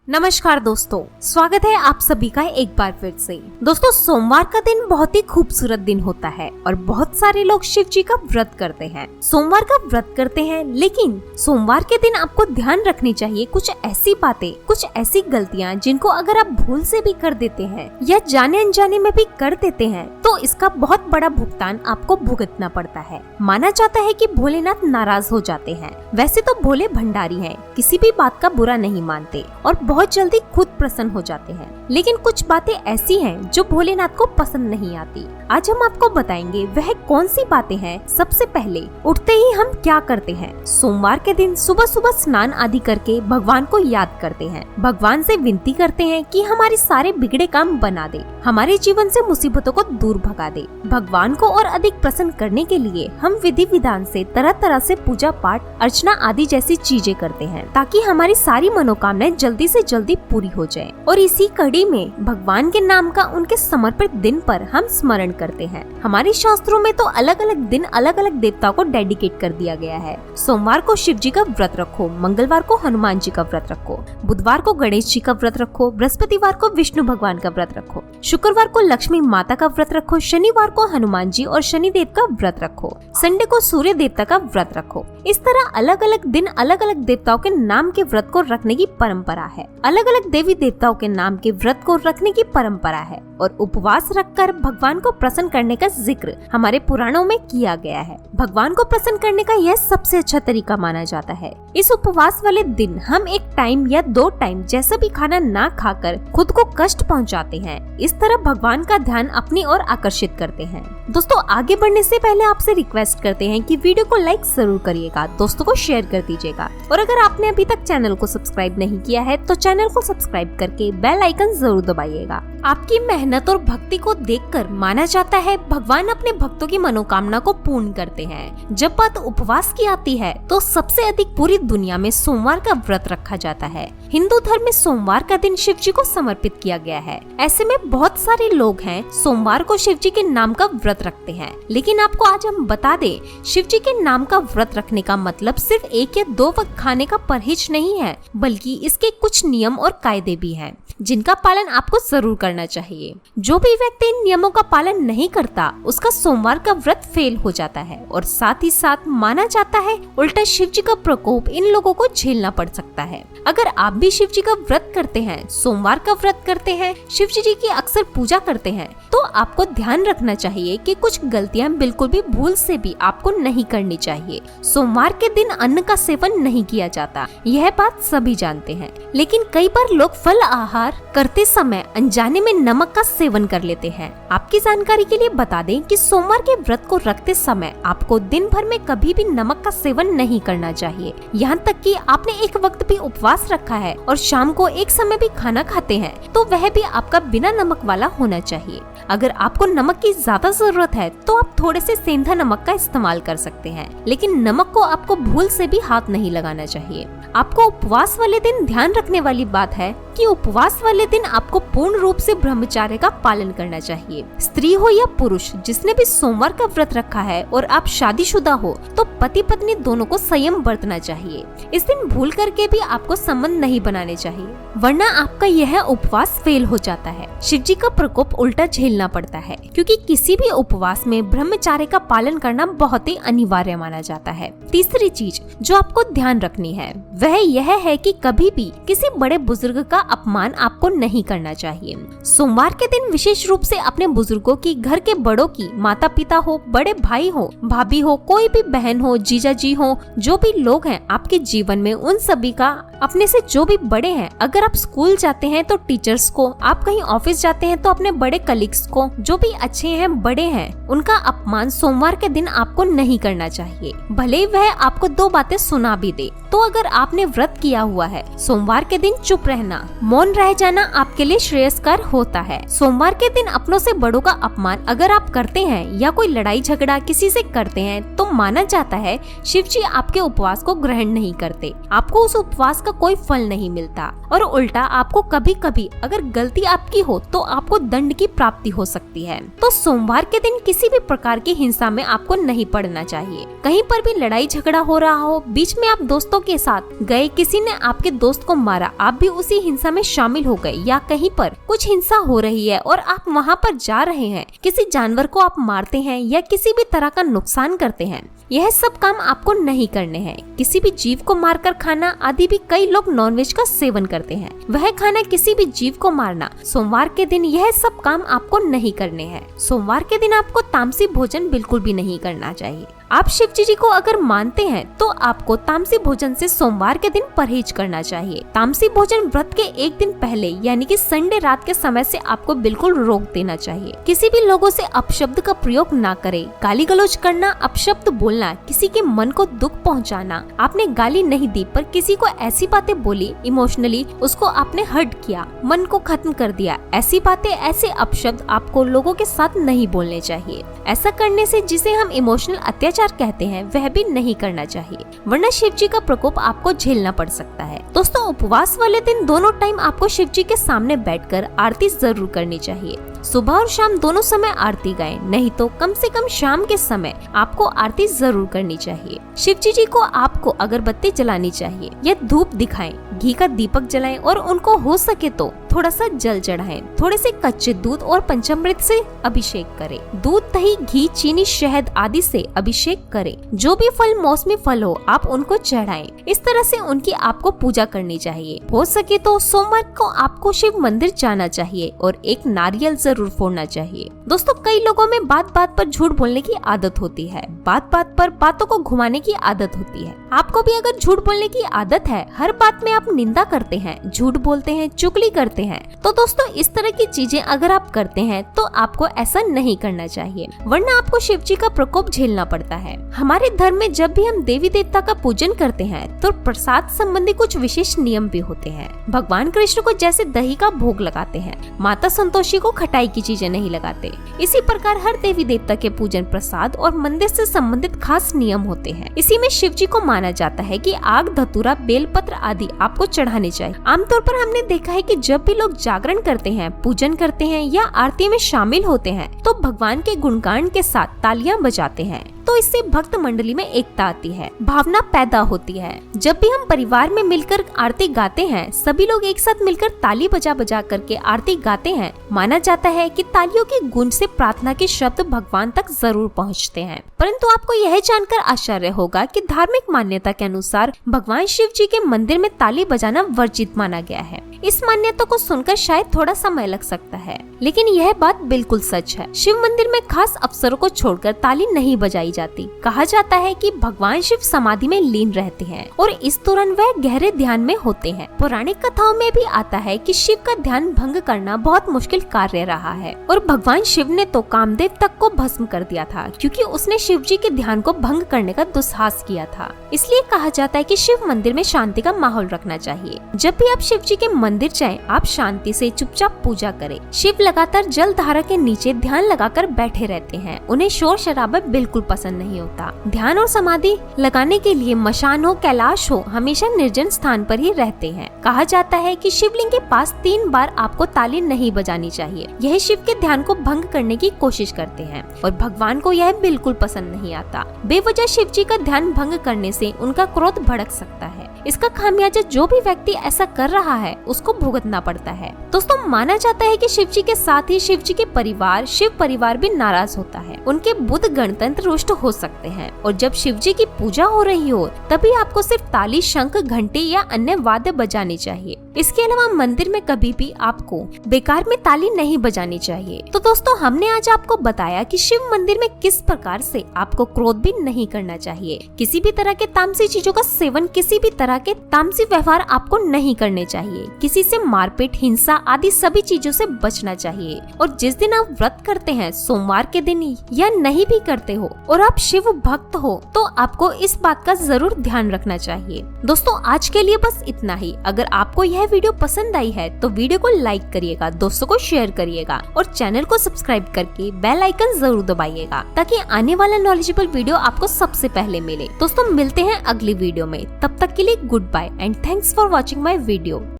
नमस्कार दोस्तों, स्वागत है आप सभी का एक बार फिर से। दोस्तों, सोमवार का दिन बहुत ही खूबसूरत दिन होता है और बहुत सारे लोग शिव जी का व्रत करते हैं। सोमवार का व्रत करते हैं, लेकिन सोमवार के दिन आपको ध्यान रखनी चाहिए कुछ ऐसी बातें, कुछ ऐसी गलतियां जिनको अगर आप भूल से भी कर देते हैं या जाने अनजाने में भी कर देते हैं तो इसका बहुत बड़ा भुगतान आपको भुगतना पड़ता है। माना जाता है कि भोलेनाथ नाराज हो जाते हैं। वैसे तो भोले भंडारी हैं, किसी भी बात का बुरा नहीं मानते और बहुत जल्दी खुद प्रसन्न हो जाते हैं, लेकिन कुछ बातें ऐसी हैं जो भोलेनाथ को पसंद नहीं आती। आज हम आपको बताएंगे वह कौन सी बातें हैं। सबसे पहले उठते ही हम क्या करते हैं। सोमवार के दिन सुबह सुबह स्नान आदि करके भगवान को याद करते हैं, भगवान से विनती करते हैं कि हमारे सारे बिगड़े काम बना दे, हमारे जीवन से मुसीबतों को दूर भगा दे। भगवान को और अधिक प्रसन्न करने के लिए हम विधि विधान से तरह तरह से पूजा पाठ, अर्चना आदि जैसी चीजें करते हैं ताकि हमारी सारी मनोकामनाएं जल्दी से जल्दी पूरी हो जाए। और इसी कड़ी में भगवान के नाम का उनके समर्पित दिन पर हम स्मरण करते हैं। हमारे शास्त्रों में तो अलग अलग दिन अलग अलग देवताओं को डेडिकेट कर दिया गया है। सोमवार को शिव जी का व्रत रखो, मंगलवार को हनुमान जी का व्रत रखो, बुधवार को गणेश जी का व्रत रखो, बृहस्पतिवार को विष्णु भगवान का व्रत रखो, शुक्रवार को लक्ष्मी माता का व्रत रखो, शनिवार को हनुमान जी और शनिदेव का व्रत रखो, संडे को सूर्य देवता का व्रत रखो। इस तरह अलग अलग दिन अलग अलग देवताओं के नाम के व्रत को रखने की परंपरा है। अलग अलग देवी देवताओं के नाम के व्रत को रखने की परंपरा है और उपवास रखकर भगवान को प्रसन्न करने का जिक्र हमारे पुराणों में किया गया है। भगवान को प्रसन्न करने का यह सबसे अच्छा तरीका माना जाता है। इस उपवास वाले दिन हम एक टाइम या 2 टाइम जैसा भी खाना ना खाकर खुद को कष्ट पहुंचाते हैं। इस तरह भगवान का ध्यान अपनी ओर आकर्षित करते हैं। दोस्तों, आगे बढ़ने से पहले आपसे रिक्वेस्ट करते हैं कि वीडियो को लाइक जरूर करिएगा, दोस्तों को शेयर कर दीजिएगा और अगर आपने अभी तक चैनल को सब्सक्राइब नहीं किया है तो चैनल को सब्सक्राइब करके बेल आइकन जरूर दबाइएगा। आपकी मेहनत और भक्ति को देखकर माना जाता है भगवान अपने भक्तों की मनोकामना को पूर्ण करते हैं। जब बात उपवास की आती है तो सबसे अधिक पूरी दुनिया में सोमवार का व्रत रखा जाता है। हिंदू धर्म में सोमवार का दिन शिव जी को समर्पित किया गया है। ऐसे में बहुत सारे लोग हैं सोमवार को शिव जी के नाम का व्रत रखते हैं, लेकिन आपको आज हम बता दें शिव जी के नाम का व्रत रखने का मतलब सिर्फ 1 या 2 वक्त खाने का परहेज नहीं है, बल्कि इसके कुछ नियम और कायदे भी हैं जिनका पालन आपको जरूर करना चाहिए। जो भी व्यक्ति इन नियमों का पालन नहीं करता उसका सोमवार का व्रत फेल हो जाता है और साथ ही साथ माना जाता है उल्टा शिव जी का प्रकोप इन लोगों को झेलना पड़ सकता है। अगर आप भी शिव जी का व्रत करते हैं, सोमवार का व्रत करते हैं, शिव जी की अक्सर पूजा करते हैं तो आपको ध्यान रखना चाहिए कि कुछ गलतियां बिल्कुल भी भूल से भी आपको नहीं करनी चाहिए। सोमवार के दिन अन्न का सेवन नहीं किया जाता, यह बात सभी जानते हैं, लेकिन कई बार लोग फल आहार करते समय अनजाने में नमक का सेवन कर लेते हैं। आपकी जानकारी के लिए बता दें कि सोमवार के व्रत को रखते समय आपको दिन भर में कभी भी नमक का सेवन नहीं करना चाहिए। यहाँ तक कि आपने एक वक्त भी उपवास रखा है और शाम को एक समय भी खाना खाते हैं तो वह भी आपका बिना नमक वाला होना चाहिए। अगर आपको नमक की ज्यादा जरूरत है तो आप थोड़े से सेंधा नमक का इस्तेमाल कर सकते हैं, लेकिन नमक को आपको भूल से भी हाथ नहीं लगाना चाहिए। आपको उपवास वाले दिन ध्यान रखने वाली बात है कि उपवास वाले दिन आपको पूर्ण रूप से ब्रह्मचर्य का पालन करना चाहिए। स्त्री हो या पुरुष, जिसने भी सोमवार का व्रत रखा है और आप शादीशुदा हो तो पति पत्नी दोनों को संयम बरतना चाहिए। इस दिन भूल करके भी आपको संबंध नहीं बनाने चाहिए, वरना आपका यह उपवास फेल हो जाता है। शिव जी का प्रकोप उल्टा झेलना पड़ता है, क्योंकि किसी भी उपवास में ब्रह्मचर्य का पालन करना बहुत ही अनिवार्य माना जाता है। तीसरी चीज जो आपको ध्यान रखनी है वह यह है कि कभी भी किसी बड़े बुजुर्ग का अपमान आपको नहीं करना चाहिए। सोमवार के दिन विशेष रूप से अपने बुजुर्गों की, घर के बड़ों की, माता पिता हो, बड़े भाई हो, भाभी हो, कोई भी बहन हो, जीजा जी हो, जो भी लोग हैं आपके जीवन में, उन सभी का, अपने से जो भी बड़े हैं, अगर आप स्कूल जाते हैं तो टीचर्स को, आप कहीं ऑफिस जाते हैं तो अपने बड़े कलीग्स को, जो भी अच्छे हैं, बड़े हैं, उनका अपमान सोमवार के दिन आपको नहीं करना चाहिए, भले वह आपको 2 बातें सुना भी दे। तो अगर आपने व्रत किया हुआ है, सोमवार के दिन चुप रहना, मौन रह जाना आपके लिए श्रेयस्कर होता है। सोमवार के दिन अपनों से बड़ों का अपमान अगर आप करते हैं या कोई लड़ाई झगड़ा किसी से करते हैं तो माना जाता है शिव जी आपके उपवास को ग्रहण नहीं करते, आपको उस उपवास का कोई फल नहीं मिलता और उल्टा आपको कभी कभी अगर गलती आपकी हो तो आपको दंड की प्राप्ति हो सकती है। तो सोमवार के दिन किसी भी प्रकार की हिंसा में आपको नहीं पड़ना चाहिए। कहीं पर भी लड़ाई झगड़ा हो रहा हो, बीच में आप दोस्तों के साथ गए, किसी ने आपके दोस्त को मारा, आप भी उसी हिंसा में शामिल हो गए या कहीं पर कुछ हिंसा हो रही है और आप वहाँ पर जा रहे हैं, किसी जानवर को आप मारते हैं या किसी भी तरह का नुकसान करते हैं, यह सब काम आपको नहीं करने हैं। किसी भी जीव को मारकर खाना आदि भी कई लोग नॉनवेज का सेवन करते हैं, वह खाना किसी भी जीव को मारना, सोमवार के दिन यह सब काम आपको नहीं करने हैं। सोमवार के दिन आपको तामसी भोजन बिल्कुल भी नहीं करना चाहिए। आप शिव जी को अगर मानते हैं तो आपको तामसी भोजन से सोमवार के दिन परहेज करना चाहिए। तामसी भोजन व्रत के एक दिन पहले यानी कि संडे रात के समय से आपको बिल्कुल रोक देना चाहिए। किसी भी लोगों से अपशब्द का प्रयोग ना करें। गाली गलौज करना, अपशब्द बोलना, किसी के मन को दुख पहुंचाना। आपने गाली नहीं दी पर किसी को ऐसी बातें बोली, इमोशनली उसको आपने हर्ट किया, मन को खत्म कर दिया, ऐसी बातें, ऐसे अपशब्द आपको लोगों के साथ नहीं बोलने चाहिए। ऐसा करने से जिसे हम इमोशनल अत्याचार कहते हैं वह भी नहीं करना चाहिए, वरना शिव जी का प्रकोप आपको झेलना पड़ सकता है। दोस्तों, उपवास वाले दिन दोनों टाइम आपको शिव जी के सामने बैठकर आरती जरूर करनी चाहिए। सुबह और शाम दोनों समय आरती गाएं, नहीं तो कम से कम शाम के समय आपको आरती जरूर करनी चाहिए। शिव जी को आपको अगरबत्ती जलानी चाहिए या धूप दिखाएं, घी का दीपक जलाएं और उनको हो सके तो थोड़ा सा जल चढ़ाएं। थोड़े से कच्चे दूध और पंचामृत से अभिषेक करें। दूध, दही, घी, चीनी, शहद आदि से अभिषेक करें। जो भी फल, मौसमी फल हो, आप उनको चढ़ाएं। इस तरह से उनकी आपको पूजा करनी चाहिए। हो सके तो सोमवार को आपको शिव मंदिर जाना चाहिए और एक नारियल जरूर फोड़ना चाहिए। दोस्तों, कई लोगों में बात बात पर झूठ बोलने की आदत होती है, बात बात पर बातों को घुमाने की आदत होती है। आपको भी अगर झूठ बोलने की आदत है, हर बात में आप निंदा करते हैं, झूठ बोलते हैं, चुगली करते हैं, तो दोस्तों इस तरह की चीजें अगर आप करते हैं तो आपको ऐसा नहीं करना चाहिए, वरना आपको शिव जी का प्रकोप झेलना पड़ता है। हमारे धर्म में जब भी हम देवी देवता का पूजन करते हैं तो प्रसाद संबंधी कुछ विशेष नियम भी होते हैं। भगवान कृष्ण को जैसे दही का भोग लगाते हैं, माता संतोषी को खटाई की चीजें नहीं लगाते। इसी प्रकार हर देवी देवता के पूजन, प्रसाद और मंदिर से संबंधित खास नियम होते हैं। इसी में शिव जी को माना जाता है कि आग, धतूरा, बेलपत्र आदि आपको चढ़ाने चाहिए। आमतौर पर हमने देखा है कि जब भी लोग जागरण करते हैं, पूजन करते हैं या आरती में शामिल होते हैं तो भगवान के गुणगान के साथ तालियां बजाते हैं, तो इससे भक्त मंडली में एकता आती है, भावना पैदा होती है। जब भी हम परिवार में मिलकर आरती गाते हैं, सभी लोग एक साथ मिलकर ताली बजा बजा करके आरती गाते हैं, माना जाता है कि तालियों की गूंज से प्रार्थना के शब्द भगवान तक जरूर पहुंचते हैं। परंतु आपको यह जानकर आश्चर्य होगा कि धार्मिक मान्यता के अनुसार भगवान शिव जी के मंदिर में ताली बजाना वर्जित माना गया है। इस मान्यता को सुनकर शायद थोड़ा समय लग सकता है, लेकिन यह बात बिल्कुल सच है। शिव मंदिर में खास अवसरों को छोड़कर ताली नहीं बजाई जाती। कहा जाता है कि भगवान शिव समाधि में लीन रहते हैं और इस दौरान वह गहरे ध्यान में होते हैं। पौराणिक कथाओं में भी आता है कि शिव का ध्यान भंग करना बहुत मुश्किल कार्य रहा है और भगवान शिव ने तो कामदेव तक को भस्म कर दिया था, क्योंकि उसने शिव जी के ध्यान को भंग करने का दुस्साहस किया था। इसलिए कहा जाता है कि शिव मंदिर में शांति का माहौल रखना चाहिए। जब भी आप शिव जी के मंदिर जाएं, आप शांति से चुपचाप पूजा करें। शिव लगातार जल धारा के नीचे ध्यान लगाकर बैठे रहते हैं। उन्हें शोर शराबा बिल्कुल पसंद नहीं होता। ध्यान और समाधि लगाने के लिए मशान हो, कैलाश हो, हमेशा निर्जन स्थान पर ही रहते हैं। कहा जाता है कि शिवलिंग के पास 3 बार आपको ताली नहीं बजानी चाहिए। यह शिव के ध्यान को भंग करने की कोशिश करते हैं और भगवान को यह बिल्कुल पसंद नहीं आता। बेवजह शिव जी का ध्यान भंग करने से उनका क्रोध भड़क सकता है। इसका खामियाजा जो भी व्यक्ति ऐसा कर रहा है उसको भुगतना पड़ता है। दोस्तों, माना जाता है कि शिव जी के साथ ही शिव जी के परिवार, शिव परिवार भी नाराज होता है। उनके बुद्ध गणतंत्र रुष्ट हो सकते हैं और जब शिव जी की पूजा हो रही हो तभी आपको सिर्फ ताली, शंख, घंटी या अन्य वाद्य बजाने चाहिए। इसके अलावा मंदिर में कभी भी आपको बेकार में ताली नहीं बजानी चाहिए। तो दोस्तों, हमने आज आपको बताया कि शिव मंदिर में किस प्रकार से आपको क्रोध भी नहीं करना चाहिए। किसी भी तरह के तामसी चीजों का सेवन, किसी भी तरह के तामसी व्यवहार आपको नहीं करने चाहिए। किसी से मारपीट, हिंसा आदि सभी चीजों से बचना चाहिए। और जिस दिन आप व्रत करते हैं, सोमवार के दिन या नहीं भी करते हो और आप शिव भक्त हो, तो आपको इस बात का जरूर ध्यान रखना चाहिए। दोस्तों, आज के लिए बस इतना ही। अगर आपको यह वीडियो पसंद आई है तो वीडियो को लाइक करिएगा, दोस्तों को शेयर करिएगा और चैनल को सब्सक्राइब करके बेल आइकन जरूर दबाइएगा ताकि आने वाला नॉलेजेबल वीडियो आपको सबसे पहले मिले। दोस्तों, मिलते हैं अगली वीडियो में। तब तक के लिए good bye and thanks for watching my video.